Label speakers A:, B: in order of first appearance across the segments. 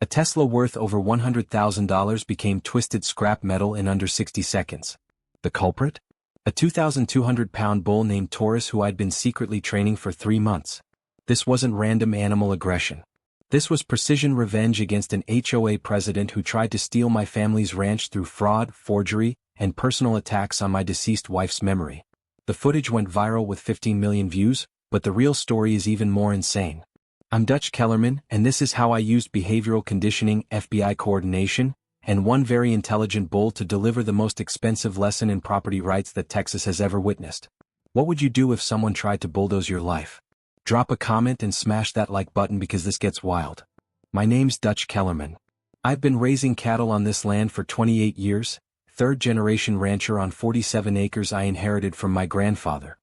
A: A Tesla worth over $100,000 became twisted scrap metal in under 60 seconds. The culprit? A 2,200-pound bull named Taurus who I'd been secretly training for 3 months. This wasn't random animal aggression. This was precision revenge against an HOA president who tried to steal my family's ranch through fraud, forgery, and personal attacks on my deceased wife's memory. The footage went viral with 15 million views, but the real story is even more insane. I'm Dutch Kellerman, and this is how I used behavioral conditioning, FBI coordination, and one very intelligent bull to deliver the most expensive lesson in property rights that Texas has ever witnessed. What would you do if someone tried to bulldoze your life? Drop a comment and smash that like button because this gets wild. My name's Dutch Kellerman. I've been raising cattle on this land for 28 years, third-generation rancher on 47 acres I inherited from my grandfather.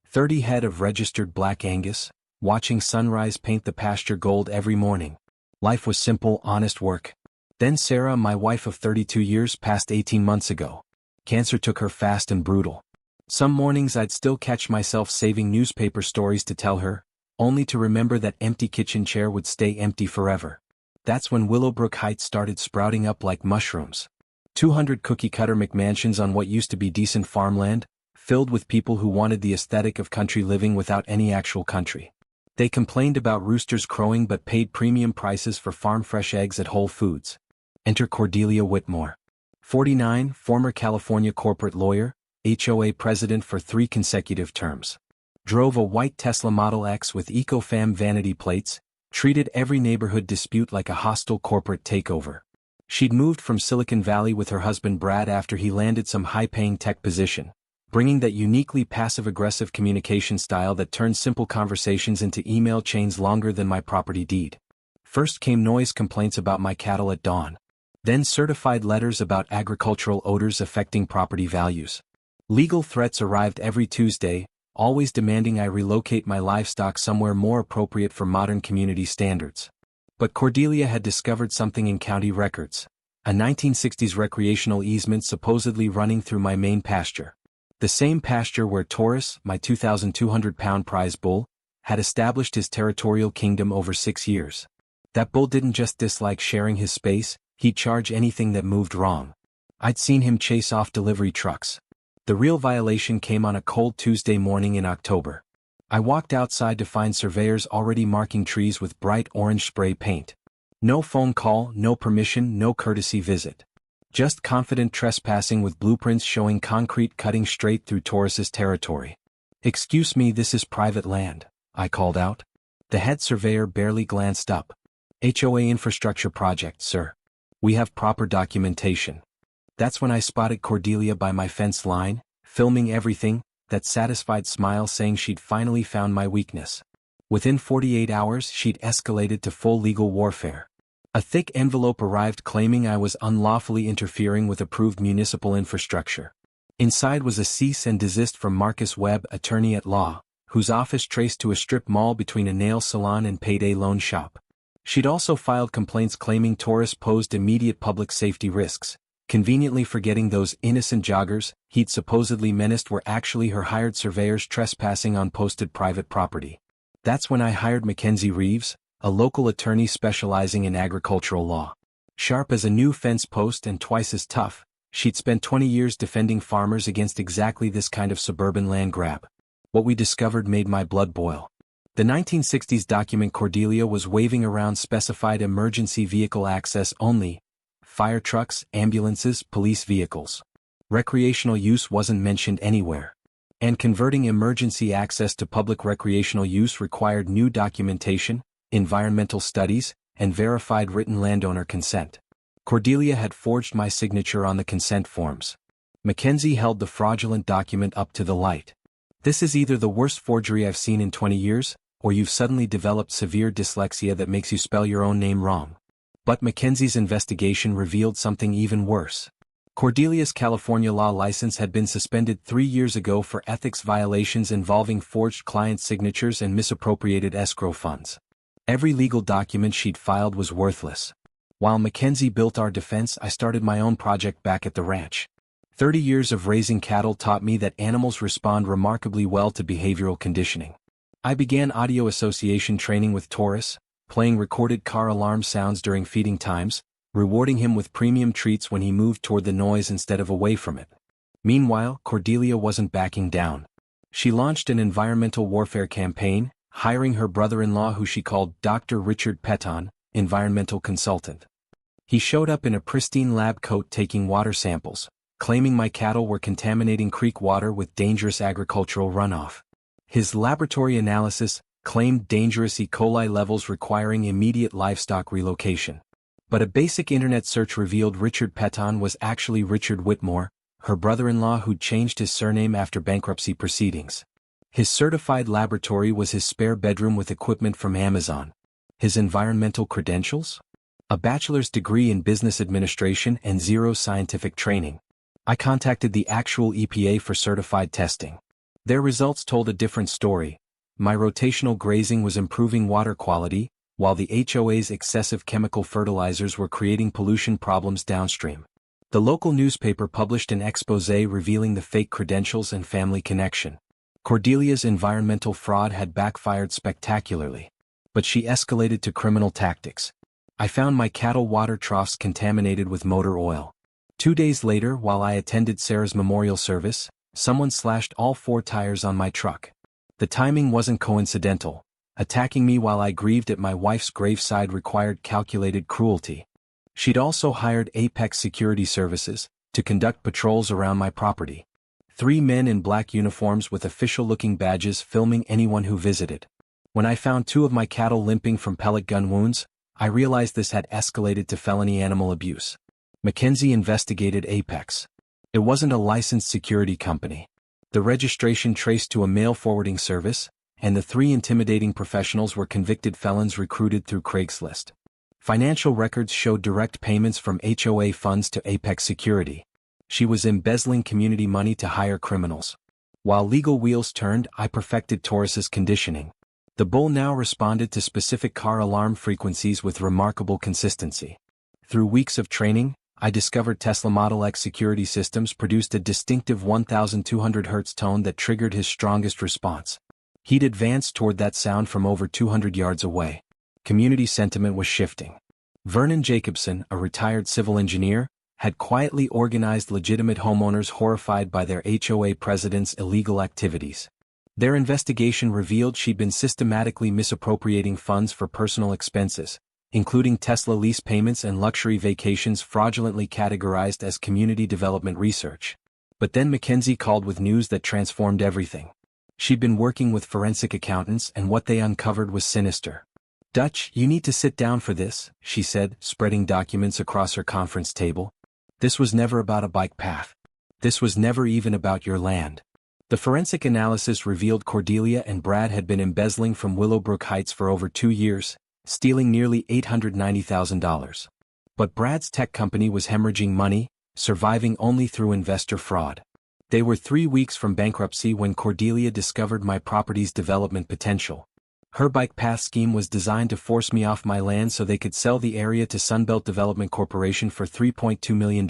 A: 30 head of registered Black Angus, watching sunrise paint the pasture gold every morning. Life was simple, honest work. Then Sarah, my wife of 32 years, passed 18 months ago. Cancer took her fast and brutal. Some mornings I'd still catch myself saving newspaper stories to tell her, only to remember that empty kitchen chair would stay empty forever. That's when Willowbrook Heights started sprouting up like mushrooms. 200 cookie-cutter McMansions on what used to be decent farmland, filled with people who wanted the aesthetic of country living without any actual country. They complained about roosters crowing but paid premium prices for farm-fresh eggs at Whole Foods. Enter Cordelia Whitmore. 49, former California corporate lawyer, HOA president for 3 consecutive terms. Drove a white Tesla Model X with EcoFam vanity plates, treated every neighborhood dispute like a hostile corporate takeover. She'd moved from Silicon Valley with her husband Brad after he landed some high-paying tech position, bringing that uniquely passive-aggressive communication style that turned simple conversations into email chains longer than my property deed. First came noise complaints about my cattle at dawn. Then certified letters about agricultural odors affecting property values. Legal threats arrived every Tuesday, always demanding I relocate my livestock somewhere more appropriate for modern community standards. But Cordelia had discovered something in county records, a 1960s recreational easement supposedly running through my main pasture. The same pasture where Taurus, my 2,200-pound prize bull, had established his territorial kingdom over 6 years. That bull didn't just dislike sharing his space, he'd charge anything that moved wrong. I'd seen him chase off delivery trucks. The real violation came on a cold Tuesday morning in October. I walked outside to find surveyors already marking trees with bright orange spray paint. No phone call, no permission, no courtesy visit. Just confident trespassing with blueprints showing concrete cutting straight through Taurus's territory. "Excuse me, this is private land," I called out. The head surveyor barely glanced up. "HOA infrastructure project, sir. We have proper documentation." That's when I spotted Cordelia by my fence line, filming everything, that satisfied smile saying she'd finally found my weakness. Within 48 hours she'd escalated to full legal warfare. A thick envelope arrived claiming I was unlawfully interfering with approved municipal infrastructure. Inside was a cease and desist from Marcus Webb, attorney at law, whose office traced to a strip mall between a nail salon and payday loan shop. She'd also filed complaints claiming Taurus posed immediate public safety risks, conveniently forgetting those innocent joggers he'd supposedly menaced were actually her hired surveyors trespassing on posted private property. That's when I hired Mackenzie Reeves, a local attorney specializing in agricultural law. Sharp as a new fence post and twice as tough, she'd spent 20 years defending farmers against exactly this kind of suburban land grab. What we discovered made my blood boil. The 1960s document Cordelia was waving around specified emergency vehicle access only: fire trucks, ambulances, police vehicles. Recreational use wasn't mentioned anywhere. And converting emergency access to public recreational use required new documentation, environmental studies, and verified written landowner consent. Cordelia had forged my signature on the consent forms. Mackenzie held the fraudulent document up to the light. "This is either the worst forgery I've seen in 20 years, or you've suddenly developed severe dyslexia that makes you spell your own name wrong." But Mackenzie's investigation revealed something even worse. Cordelia's California law license had been suspended 3 years ago for ethics violations involving forged client signatures and misappropriated escrow funds. Every legal document she'd filed was worthless. While Mackenzie built our defense, I started my own project back at the ranch. 30 years of raising cattle taught me that animals respond remarkably well to behavioral conditioning. I began audio association training with Taurus, playing recorded car alarm sounds during feeding times, rewarding him with premium treats when he moved toward the noise instead of away from it. Meanwhile, Cordelia wasn't backing down. She launched an environmental warfare campaign, hiring her brother-in-law who she called Dr. Richard Peton, environmental consultant. He showed up in a pristine lab coat taking water samples, claiming my cattle were contaminating creek water with dangerous agricultural runoff. His laboratory analysis claimed dangerous E. coli levels requiring immediate livestock relocation. But a basic internet search revealed Richard Peton was actually Richard Whitmore, her brother-in-law who'd changed his surname after bankruptcy proceedings. His certified laboratory was his spare bedroom with equipment from Amazon. His environmental credentials? A bachelor's degree in business administration and zero scientific training. I contacted the actual EPA for certified testing. Their results told a different story. My rotational grazing was improving water quality, while the HOA's excessive chemical fertilizers were creating pollution problems downstream. The local newspaper published an exposé revealing the fake credentials and family connection. Cordelia's environmental fraud had backfired spectacularly. But she escalated to criminal tactics. I found my cattle water troughs contaminated with motor oil. 2 days later, while I attended Sarah's memorial service, someone slashed all 4 tires on my truck. The timing wasn't coincidental. Attacking me while I grieved at my wife's graveside required calculated cruelty. She'd also hired Apex Security Services to conduct patrols around my property. 3 men in black uniforms with official-looking badges filming anyone who visited. When I found 2 of my cattle limping from pellet gun wounds, I realized this had escalated to felony animal abuse. Mackenzie investigated Apex. It wasn't a licensed security company. The registration traced to a mail forwarding service, and the 3 intimidating professionals were convicted felons recruited through Craigslist. Financial records showed direct payments from HOA funds to Apex Security. She was embezzling community money to hire criminals. While legal wheels turned, I perfected Taurus's conditioning. The bull now responded to specific car alarm frequencies with remarkable consistency. Through weeks of training, I discovered Tesla Model X security systems produced a distinctive 1200 Hz tone that triggered his strongest response. He'd advanced toward that sound from over 200 yards away. Community sentiment was shifting. Vernon Jacobson, a retired civil engineer, had quietly organized legitimate homeowners horrified by their HOA president's illegal activities. Their investigation revealed she'd been systematically misappropriating funds for personal expenses, including Tesla lease payments and luxury vacations fraudulently categorized as community development research. But then Mackenzie called with news that transformed everything. She'd been working with forensic accountants and what they uncovered was sinister. "Dutch, you need to sit down for this," she said, spreading documents across her conference table. "This was never about a bike path. This was never even about your land." The forensic analysis revealed Cordelia and Brad had been embezzling from Willowbrook Heights for over 2 years, stealing nearly $890,000. But Brad's tech company was hemorrhaging money, surviving only through investor fraud. They were 3 weeks from bankruptcy when Cordelia discovered my property's development potential. Her bike path scheme was designed to force me off my land so they could sell the area to Sunbelt Development Corporation for $3.2 million.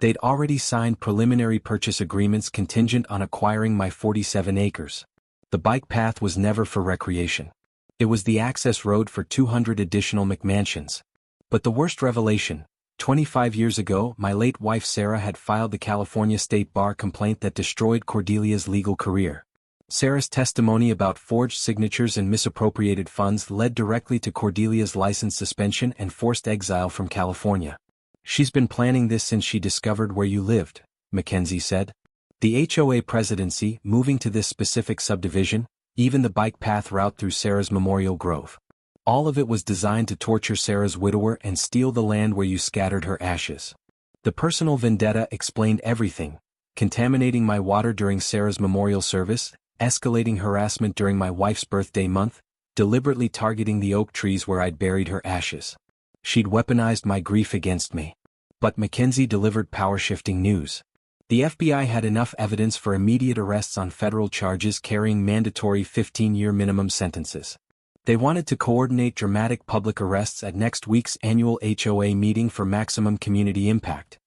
A: They'd already signed preliminary purchase agreements contingent on acquiring my 47 acres. The bike path was never for recreation. It was the access road for 200 additional McMansions. But the worst revelation: 25 years ago, my late wife Sarah had filed the California State Bar complaint that destroyed Cordelia's legal career. Sarah's testimony about forged signatures and misappropriated funds led directly to Cordelia's license suspension and forced exile from California. "She's been planning this since she discovered where you lived," Mackenzie said. "The HOA presidency, moving to this specific subdivision, even the bike path route through Sarah's Memorial Grove. All of it was designed to torture Sarah's widower and steal the land where you scattered her ashes. The personal vendetta explained everything: contaminating my water during Sarah's memorial service, escalating harassment during my wife's birthday month, deliberately targeting the oak trees where I'd buried her ashes. She'd weaponized my grief against me." But Mackenzie delivered power-shifting news. The FBI had enough evidence for immediate arrests on federal charges carrying mandatory 15-year minimum sentences. They wanted to coordinate dramatic public arrests at next week's annual HOA meeting for maximum community impact.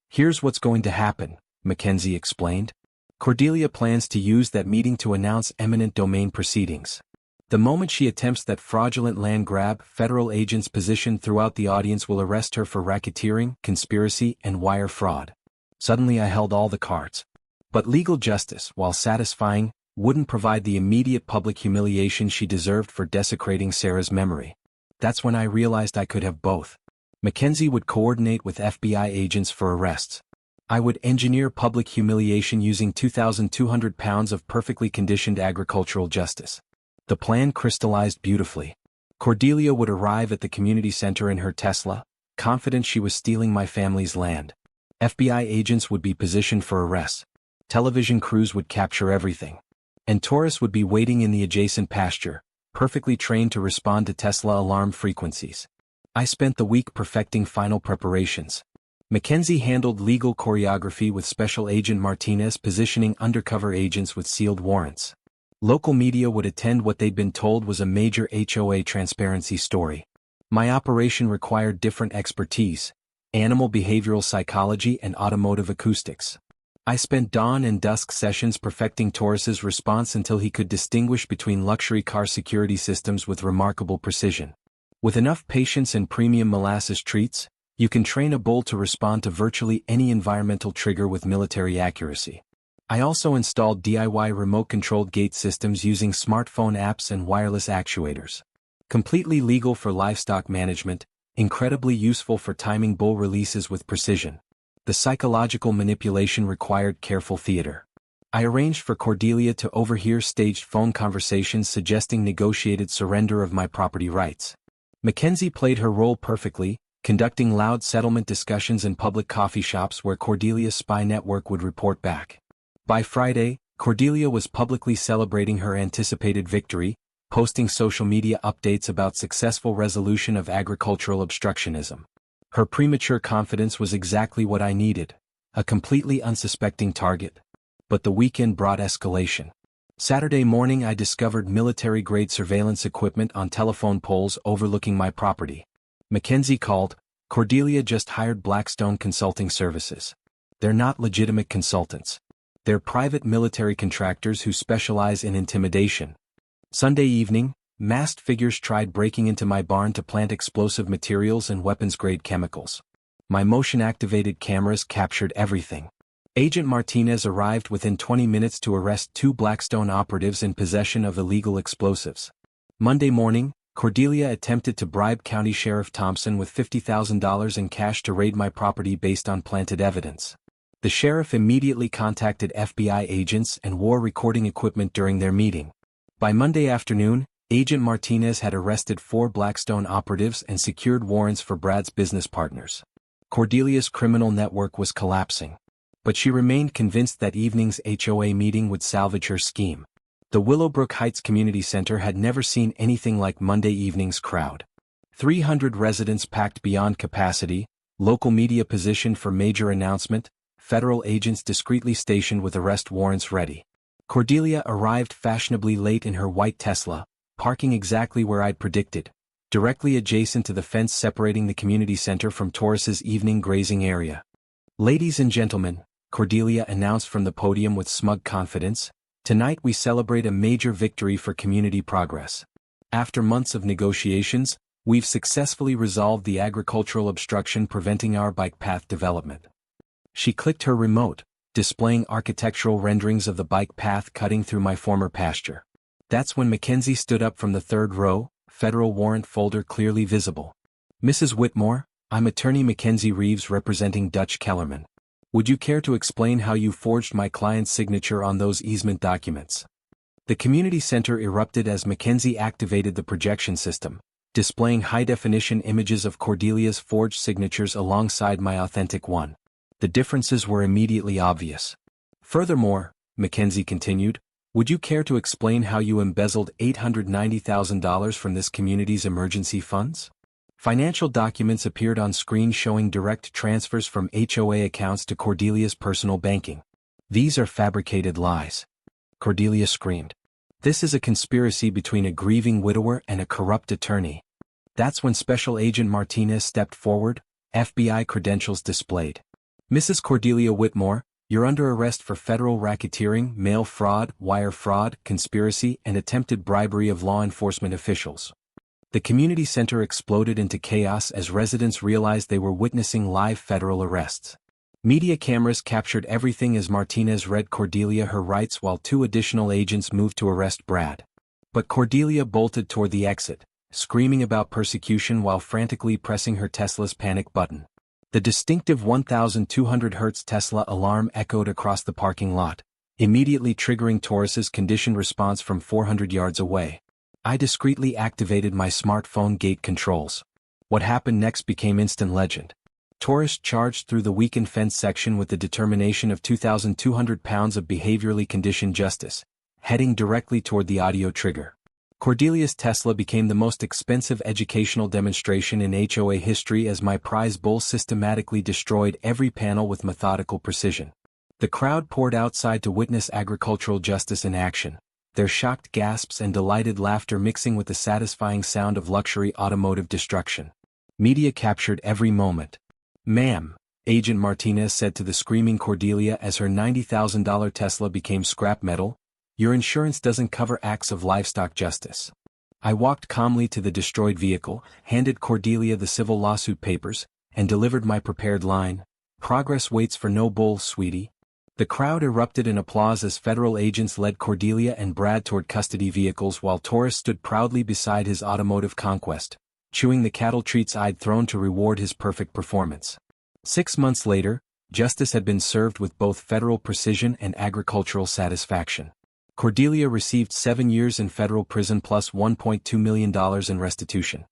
A: "Here's what's going to happen," Mackenzie explained. "Cordelia plans to use that meeting to announce eminent domain proceedings. The moment she attempts that fraudulent land grab, federal agents positioned throughout the audience will arrest her for racketeering, conspiracy, and wire fraud. Suddenly I held all the cards. But legal justice, while satisfying, wouldn't provide the immediate public humiliation she deserved for desecrating Sarah's memory. That's when I realized I could have both. Mackenzie would coordinate with FBI agents for arrests. I would engineer public humiliation using 2,200 pounds of perfectly conditioned agricultural justice. The plan crystallized beautifully. Cordelia would arrive at the community center in her Tesla, confident she was stealing my family's land. FBI agents would be positioned for arrests. Television crews would capture everything. And tourists would be waiting in the adjacent pasture, perfectly trained to respond to Tesla alarm frequencies. I spent the week perfecting final preparations. Mackenzie handled legal choreography with Special Agent Martinez positioning undercover agents with sealed warrants. Local media would attend what they'd been told was a major HOA transparency story. My operation required different expertise: animal behavioral psychology and automotive acoustics. I spent dawn and dusk sessions perfecting Torres's response until he could distinguish between luxury car security systems with remarkable precision. With enough patience and premium molasses treats, you can train a bull to respond to virtually any environmental trigger with military accuracy. I also installed DIY remote-controlled gate systems using smartphone apps and wireless actuators. Completely legal for livestock management, incredibly useful for timing bull releases with precision. The psychological manipulation required careful theater. I arranged for Cordelia to overhear staged phone conversations suggesting negotiated surrender of my property rights. Mackenzie played her role perfectly, conducting loud settlement discussions in public coffee shops where Cordelia's spy network would report back. By Friday, Cordelia was publicly celebrating her anticipated victory, posting social media updates about successful resolution of agricultural obstructionism. Her premature confidence was exactly what I needed, a completely unsuspecting target. But the weekend brought escalation. Saturday morning I discovered military-grade surveillance equipment on telephone poles overlooking my property. Mackenzie called. Cordelia just hired Blackstone Consulting Services. They're not legitimate consultants. They're private military contractors who specialize in intimidation. Sunday evening, masked figures tried breaking into my barn to plant explosive materials and weapons-grade chemicals. My motion-activated cameras captured everything. Agent Martinez arrived within 20 minutes to arrest 2 Blackstone operatives in possession of illegal explosives. Monday morning, Cordelia attempted to bribe County Sheriff Thompson with $50,000 in cash to raid my property based on planted evidence. The sheriff immediately contacted FBI agents and wore recording equipment during their meeting. By Monday afternoon, Agent Martinez had arrested 4 Blackstone operatives and secured warrants for Brad's business partners. Cordelia's criminal network was collapsing. But she remained convinced that evening's HOA meeting would salvage her scheme. The Willowbrook Heights Community Center had never seen anything like Monday evening's crowd. 300 residents packed beyond capacity, local media positioned for major announcement, federal agents discreetly stationed with arrest warrants ready. Cordelia arrived fashionably late in her white Tesla, parking exactly where I'd predicted, directly adjacent to the fence separating the community center from Torres's evening grazing area. "Ladies and gentlemen," Cordelia announced from the podium with smug confidence, "tonight we celebrate a major victory for community progress. After months of negotiations, we've successfully resolved the agricultural obstruction preventing our bike path development." She clicked her remote, displaying architectural renderings of the bike path cutting through my former pasture. That's when Mackenzie stood up from the third row, federal warrant folder clearly visible. "Mrs. Whitmore, I'm attorney Mackenzie Reeves representing Dutch Kellerman. Would you care to explain how you forged my client's signature on those easement documents?" The community center erupted as Mackenzie activated the projection system, displaying high-definition images of Cordelia's forged signatures alongside my authentic one. The differences were immediately obvious. "Furthermore," Mackenzie continued, "would you care to explain how you embezzled $890,000 from this community's emergency funds?" Financial documents appeared on screen showing direct transfers from HOA accounts to Cordelia's personal banking. "These are fabricated lies," Cordelia screamed. "This is a conspiracy between a grieving widower and a corrupt attorney." That's when Special Agent Martinez stepped forward, FBI credentials displayed. "Mrs. Cordelia Whitmore, You're under arrest for federal racketeering, mail fraud, wire fraud, conspiracy, and attempted bribery of law enforcement officials. The community center exploded into chaos as residents realized they were witnessing live federal arrests. Media cameras captured everything as Martinez read Cordelia her rights while 2 additional agents moved to arrest Brad. But Cordelia bolted toward the exit, screaming about persecution while frantically pressing her Tesla's panic button. The distinctive 1200 Hz Tesla alarm echoed across the parking lot, immediately triggering Taurus's conditioned response from 400 yards away. I discreetly activated my smartphone gate controls. What happened next became instant legend. Taurus charged through the weakened fence section with the determination of 2,200 pounds of behaviorally conditioned justice, heading directly toward the audio trigger. Cordelia's Tesla became the most expensive educational demonstration in HOA history as my prize bull systematically destroyed every panel with methodical precision. The crowd poured outside to witness agricultural justice in action, their shocked gasps and delighted laughter mixing with the satisfying sound of luxury automotive destruction. Media captured every moment. "Ma'am," Agent Martinez said to the screaming Cordelia as her $90,000 Tesla became scrap metal, "your insurance doesn't cover acts of livestock justice." I walked calmly to the destroyed vehicle, handed Cordelia the civil lawsuit papers, and delivered my prepared line, "Progress waits for no bull, sweetie." The crowd erupted in applause as federal agents led Cordelia and Brad toward custody vehicles while Taurus stood proudly beside his automotive conquest, chewing the cattle treats I'd thrown to reward his perfect performance. 6 months later, justice had been served with both federal precision and agricultural satisfaction. Cordelia received 7 years in federal prison plus $1.2 million in restitution.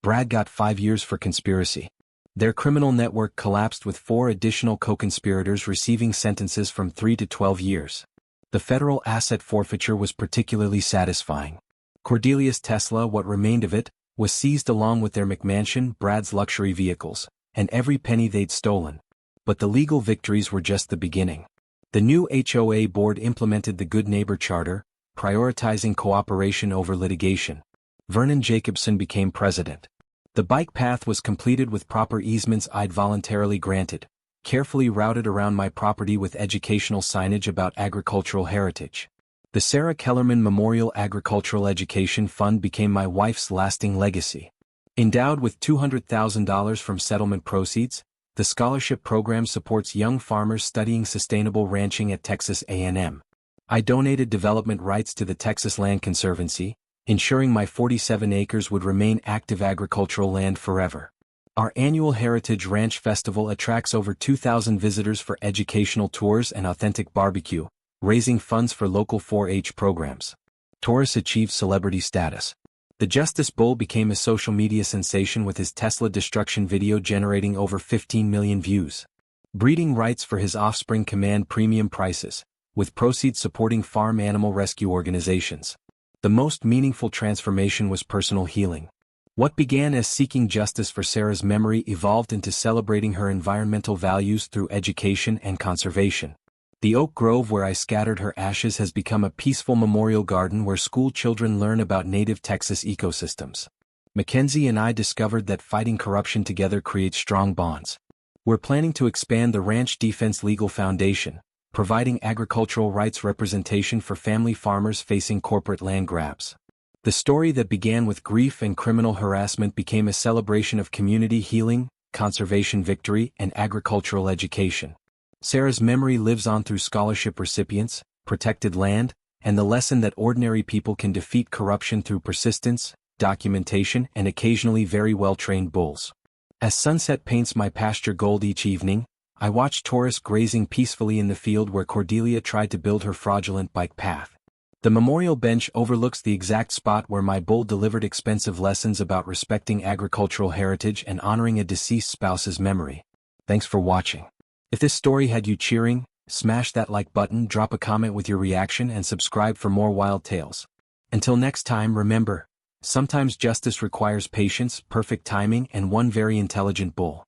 A: Brad got 5 years for conspiracy. Their criminal network collapsed with 4 additional co-conspirators receiving sentences from 3 to 12 years. The federal asset forfeiture was particularly satisfying. Cordelia's Tesla, what remained of it, was seized along with their McMansion, Brad's luxury vehicles, and every penny they'd stolen. But the legal victories were just the beginning. The new HOA board implemented the Good Neighbor Charter, prioritizing cooperation over litigation. Vernon Jacobson became president. The bike path was completed with proper easements I'd voluntarily granted, carefully routed around my property with educational signage about agricultural heritage. The Sarah Kellerman Memorial Agricultural Education Fund became my wife's lasting legacy. Endowed with $200,000 from settlement proceeds, the scholarship program supports young farmers studying sustainable ranching at Texas A&M. I donated development rights to the Texas Land Conservancy, ensuring my 47 acres would remain active agricultural land forever. Our annual Heritage Ranch Festival attracts over 2,000 visitors for educational tours and authentic barbecue, raising funds for local 4-H programs. Taurus achieved celebrity status. The Justice Bull became a social media sensation with his Tesla destruction video generating over 15 million views. Breeding rights for his offspring command premium prices, with proceeds supporting farm animal rescue organizations. The most meaningful transformation was personal healing. What began as seeking justice for Sarah's memory evolved into celebrating her environmental values through education and conservation. The oak grove where I scattered her ashes has become a peaceful memorial garden where school children learn about native Texas ecosystems. Mackenzie and I discovered that fighting corruption together creates strong bonds. We're planning to expand the Ranch Defense Legal Foundation, providing agricultural rights representation for family farmers facing corporate land grabs. The story that began with grief and criminal harassment became a celebration of community healing, conservation victory, and agricultural education. Sarah's memory lives on through scholarship recipients, protected land, and the lesson that ordinary people can defeat corruption through persistence, documentation, and occasionally very well-trained bulls. As sunset paints my pasture gold each evening, I watch Taurus grazing peacefully in the field where Cordelia tried to build her fraudulent bike path. The memorial bench overlooks the exact spot where my bull delivered expensive lessons about respecting agricultural heritage and honoring a deceased spouse's memory. Thanks for watching. If this story had you cheering, smash that like button, drop a comment with your reaction, and subscribe for more wild tales. Until next time, remember, sometimes justice requires patience, perfect timing, and one very intelligent bull.